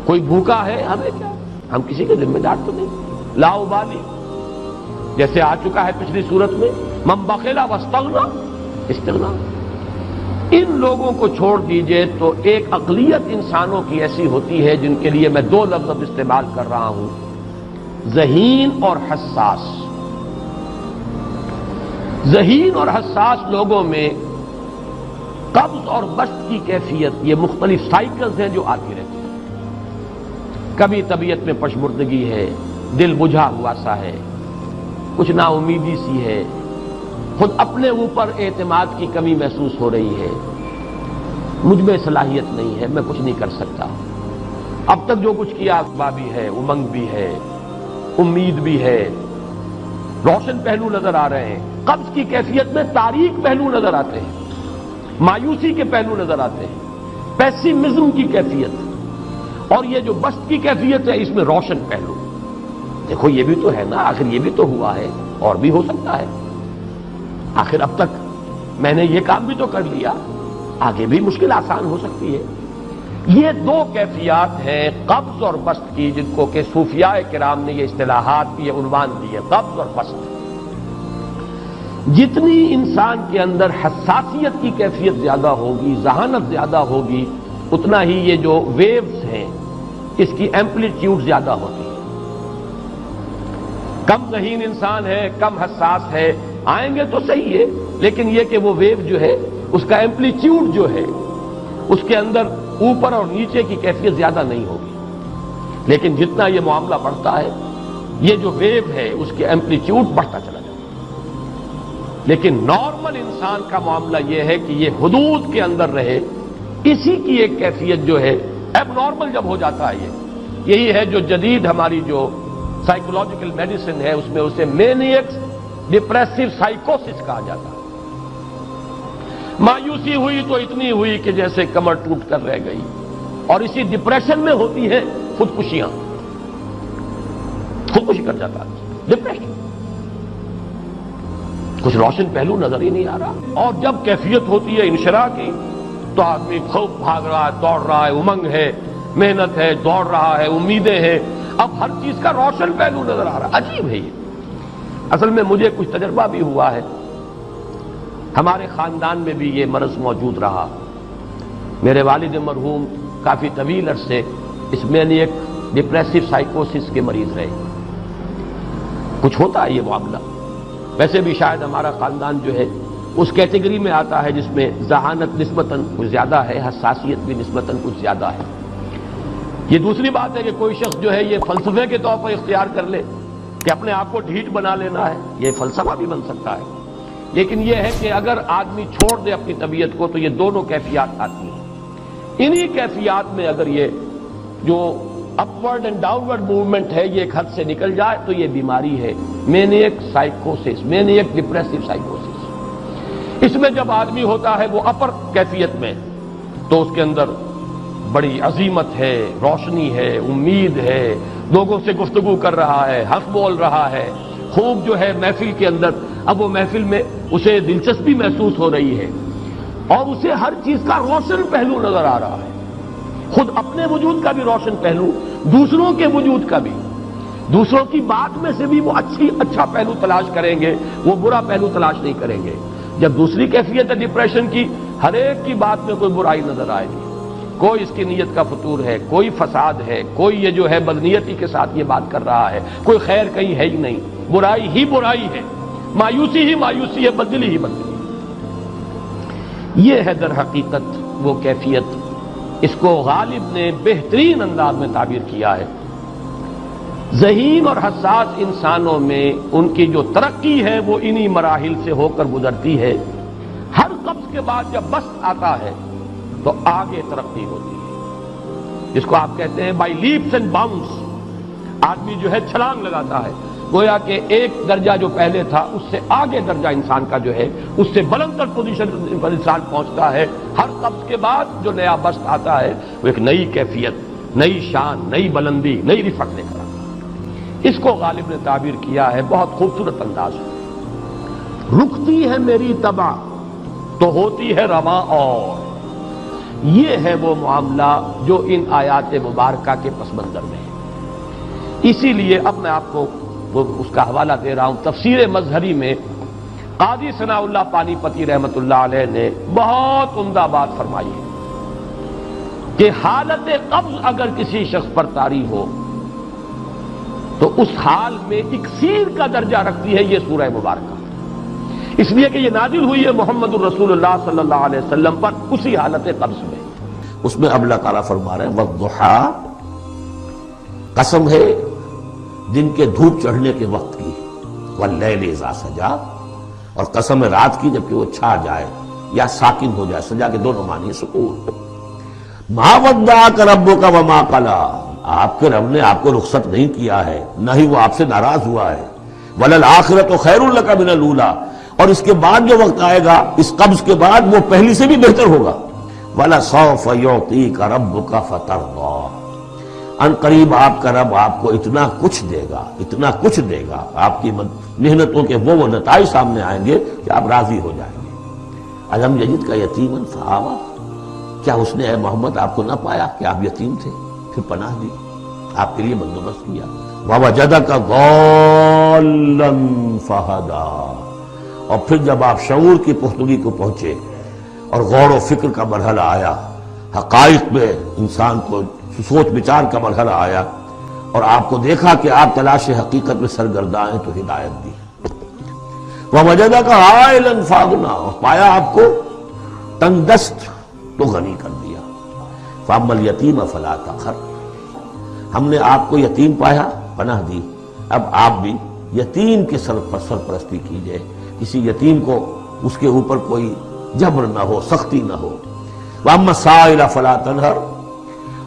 کوئی بھوکا ہے ہمیں کیا، ہم کسی کے ذمہ دار تو نہیں، لا ابالی، جیسے آ چکا ہے پچھلی صورت میں، من بخل واستغنی استغنا۔ ان لوگوں کو چھوڑ دیجئے تو ایک اقلیت انسانوں کی ایسی ہوتی ہے جن کے لیے میں دو لفظ اب استعمال کر رہا ہوں، ذہین اور حساس۔ ذہین اور حساس لوگوں میں قبض اور بسط کی کیفیت، یہ مختلف سائیکلز ہیں جو آتی رہتی ہیں۔ کبھی طبیعت میں پشمردگی ہے، دل بجھا ہوا سا ہے، کچھ نا امیدی سی ہے، خود اپنے اوپر اعتماد کی کمی محسوس ہو رہی ہے، مجھ میں صلاحیت نہیں ہے، میں کچھ نہیں کر سکتا، اب تک جو کچھ کیا بھی ہے، امنگ بھی ہے، امید بھی ہے، روشن پہلو نظر آ رہے ہیں۔ قبض کی کیفیت میں تاریک پہلو نظر آتے ہیں، مایوسی کے پہلو نظر آتے ہیں، پیسیمزم کی کیفیت، اور یہ جو بسط کی کیفیت ہے اس میں روشن پہلو۔ دیکھو یہ بھی تو ہے نا، آخر یہ بھی تو ہوا ہے، اور بھی ہو سکتا ہے، آخر اب تک میں نے یہ کام بھی تو کر لیا، آگے بھی مشکل آسان ہو سکتی ہے۔ یہ دو کیفیات ہیں قبض اور بسط کی، جن کو کہ صوفیاء کرام نے یہ اصطلاحات یہ عنوان دیے، قبض اور بسط۔ جتنی انسان کے اندر حساسیت کی کیفیت زیادہ ہوگی، ذہانت زیادہ ہوگی، اتنا ہی یہ جو ویوز ہیں اس کی ایمپلیٹیوڈ زیادہ ہوتی ہے۔ کم ذہین انسان ہے، کم حساس ہے، آئیں گے تو صحیح ہے، لیکن یہ کہ وہ ویو جو ہے اس کا ایمپلیٹیوڈ جو ہے اس کے اندر اوپر اور نیچے کی کیفیت زیادہ نہیں ہوگی۔ لیکن جتنا یہ معاملہ بڑھتا ہے یہ جو ویو ہے اس کے ایمپلیٹیوڈ بڑھتا چلا جاتا ہے۔ لیکن نارمل انسان کا معاملہ یہ ہے کہ یہ حدود کے اندر رہے، اسی کی ایک کیفیت جو ہے اب نارمل جب ہو جاتا ہے یہی ہے جو جدید ہماری جو سائیکولوجیکل میڈیسن ہے اس میں اسے مینیکس ڈپریسو سائیکوسس کہا جاتا ہے۔ مایوسی ہوئی تو اتنی ہوئی کہ جیسے کمر ٹوٹ کر رہ گئی، اور اسی ڈپریشن میں ہوتی ہیں خودکشیاں، خودکشی کر جاتا ہے ڈپریشن، کچھ روشن پہلو نظر ہی نہیں آ رہا۔ اور جب کیفیت ہوتی ہے انشراح کی تو آدمی خوب بھاگ رہا ہے، دوڑ رہا ہے، امنگ ہے، محنت ہے، دوڑ رہا ہے، امیدیں ہیں، اب ہر چیز کا روشن پہلو نظر آ رہا ہے۔ عجیب ہے یہ، اصل میں مجھے کچھ تجربہ بھی ہوا ہے، ہمارے خاندان میں بھی یہ مرض موجود رہا۔ میرے والد مرحوم کافی طویل عرصے اس مینیک ڈپریسو سائیکوسس کے مریض رہے۔ کچھ ہوتا ہے یہ معاملہ، ویسے بھی شاید ہمارا خاندان جو ہے اس کیٹیگری میں آتا ہے جس میں ذہانت نسبتاً کچھ زیادہ ہے، حساسیت بھی نسبتاً کچھ زیادہ ہے۔ یہ دوسری بات ہے کہ کوئی شخص جو ہے یہ فلسفے کے طور پر اختیار کر لے کہ اپنے آپ کو ڈھیٹ بنا لینا ہے، یہ فلسفہ بھی بن سکتا ہے، لیکن یہ ہے کہ اگر آدمی چھوڑ دے اپنی طبیعت کو تو یہ دونوں کیفیات آتی ہیں۔ انہی کیفیات میں اگر یہ جو upward and down word movement ہے یہ ایک حد سے نکل جائے تو یہ بیماری ہے مینیک سائیکوسس، مینیک ڈپریسو سائیکوسس۔ اس میں جب آدمی ہوتا ہے وہ اپر کیفیت میں تو اس کے اندر بڑی عظیمت ہے، روشنی ہے، امید ہے، لوگوں سے گفتگو کر رہا ہے، حق بول رہا ہے، خوب جو ہے محفل کے اندر، اب وہ محفل میں اسے دلچسپی محسوس ہو رہی ہے اور اسے ہر چیز کا روشن پہلو نظر آ رہا ہے، خود اپنے وجود کا بھی روشن پہلو، دوسروں کے وجود کا بھی، دوسروں کی بات میں سے بھی وہ اچھا پہلو تلاش کریں گے، وہ برا پہلو تلاش نہیں کریں گے۔ جب دوسری کیفیت ہے ڈپریشن کی، ہر ایک کی بات میں کوئی برائی نظر آئے گی، کوئی اس کی نیت کا فطور ہے، کوئی فساد ہے، کوئی یہ جو ہے بدنیتی کے ساتھ یہ بات کر رہا ہے، کوئی خیر کہیں ہے ہی نہیں، برائی ہی برائی ہے، مایوسی ہی مایوسی ہے، بدلی ہی بدلی۔ یہ ہے در حقیقت وہ کیفیت، اس کو غالب نے بہترین انداز میں تعبیر کیا ہے۔ ذہین اور حساس انسانوں میں ان کی جو ترقی ہے وہ انہی مراحل سے ہو کر گزرتی ہے۔ ہر قبض کے بعد جب بسط آتا ہے تو آگے ترقی ہوتی ہے، جس کو آپ کہتے ہیں بائی لیپس اینڈ باؤنڈس، آدمی جو ہے چھلانگ لگاتا ہے، گویا کہ ایک درجہ جو پہلے تھا اس سے آگے درجہ انسان کا جو ہے اس سے بلند تر پوزیشن پر انسان پہنچتا ہے۔ ہر قبض کے بعد جو نیا بسط آتا ہے وہ ایک نئی کیفیت، نئی شان، نئی بلندی، نئی رفعت لے کر آتا ہے۔ اس کو غالب نے تعبیر کیا ہے بہت خوبصورت انداز میں، رکتی ہے میری طبع تو ہوتی ہے رواں، اور یہ ہے وہ معاملہ جو ان آیات مبارکہ کے پس منظر میں ہے۔ اسی لیے اب میں آپ کو اس کا حوالہ دے رہا ہوں۔ تفسیر مظہری میں قاضی ثناء اللہ پانی پتی رحمۃ اللہ علیہ نے بہت عمدہ بات فرمائی ہے کہ حالت قبض اگر کسی شخص پر طاری ہو تو اس حال میں اکسیر کا درجہ رکھتی ہے یہ سورہ مبارکہ، اس لیے کہ یہ نازل ہوئی ہے محمد الرسول اللہ صلی اللہ علیہ وسلم پر اسی حالت قبض میں۔ اس میں اب اللہ تعالیٰ فرما رہے ہیں والضحیٰ، قسم ہے دن کے دھوپ چڑھنے کے وقت کی، واللیل اذا سجا، اور قسم ہے رات کی جبکہ وہ چھا جائے یا ساکن ہو جائے۔ سجا کے دونوں معنی سکون۔ ما ودعک ربک وما قلی، آپ کے رب نے آپ کو رخصت نہیں کیا ہے، نہ ہی وہ آپ سے ناراض ہوا ہے۔ وللآخرۃ خیر لک من الاولی، اور اس کے بعد جو وقت آئے گا اس قبض کے بعد وہ پہلی سے بھی بہتر ہوگا۔ وَلَسَوْفَ يُعْطِيكَ رَبُّكَ فَتَرْضَىٰ، ان قریب آپ کا رب آپ کو اتنا کچھ دے گا، اتنا کچھ دے گا، آپ کی محنتوں کے وہ نتائج سامنے آئیں گے کہ آپ راضی ہو جائیں گے۔ الم یجدک یتیما فآویٰ، کیا اس نے اے محمد آپ کو نہ پایا کہ آپ یتیم تھے پھر پناہ دی، آپ کے لیے بندوبست کیا۔ وَوَجَدَكَ ضَالًّا فَہَدَىٰ، اور پھر جب آپ شعور کی پختگی کو پہنچے اور غور و فکر کا مرحلہ آیا، حقائق میں انسان کو سوچ بچار کا مرحلہ آیا اور آپ کو دیکھا کہ آپ تلاش حقیقت میں سرگرداں ہیں تو ہدایت دی۔ وَوَجَدَكَ عَائِلًا فَأَغْنَىٰ، اور پایا آپ کو تنگ دست تو غنی کر دیا۔ فَأَمَّا الْيَتِيمَ فَلَا تَقْهَرْ، ہم نے آپ کو یتیم پایا، پناہ دی، اب آپ بھی یتیم کے سرپرستی کیجئے، کسی یتیم کو اس کے اوپر کوئی جبر نہ ہو، سختی نہ ہو۔ وَأَمَّا السَّائِلَ فَلَا تَنْهَرْ،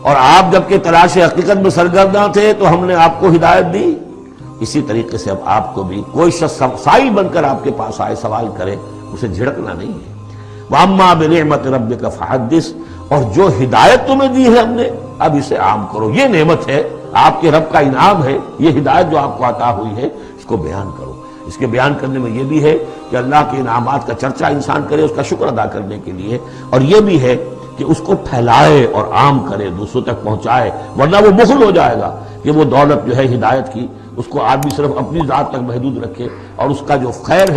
اور آپ جبکہ تلاش حقیقت میں سرگرداں تھے تو ہم نے آپ کو ہدایت دی، اسی طریقے سے اب آپ کو بھی کوئی شخص سائل بن کر آپ کے پاس آئے سوال کرے اسے جھڑکنا نہیں ہے۔ وَأَمَّا بِنِعْمَةِ رَبِّكَ فَحَدِّثْ، اور جو ہدایت تمہیں دی ہے ہم نے اب اسے عام کرو، یہ نعمت ہے، آپ کے رب کا انعام ہے، یہ ہدایت جو آپ کو عطا ہوئی ہے اس کو بیان کرو۔ اس کے بیان کرنے میں یہ بھی ہے کہ اللہ کے انعامات کا چرچہ انسان کرے اس کا شکر ادا کرنے کے لیے، اور یہ بھی ہے کہ اس کو پھیلائے اور عام کرے، دوسروں تک پہنچائے، ورنہ وہ بخل ہو جائے گا کہ وہ دولت جو ہے ہدایت کی اس کو آدمی صرف اپنی ذات تک محدود رکھے اور اس کا جو خیر ہے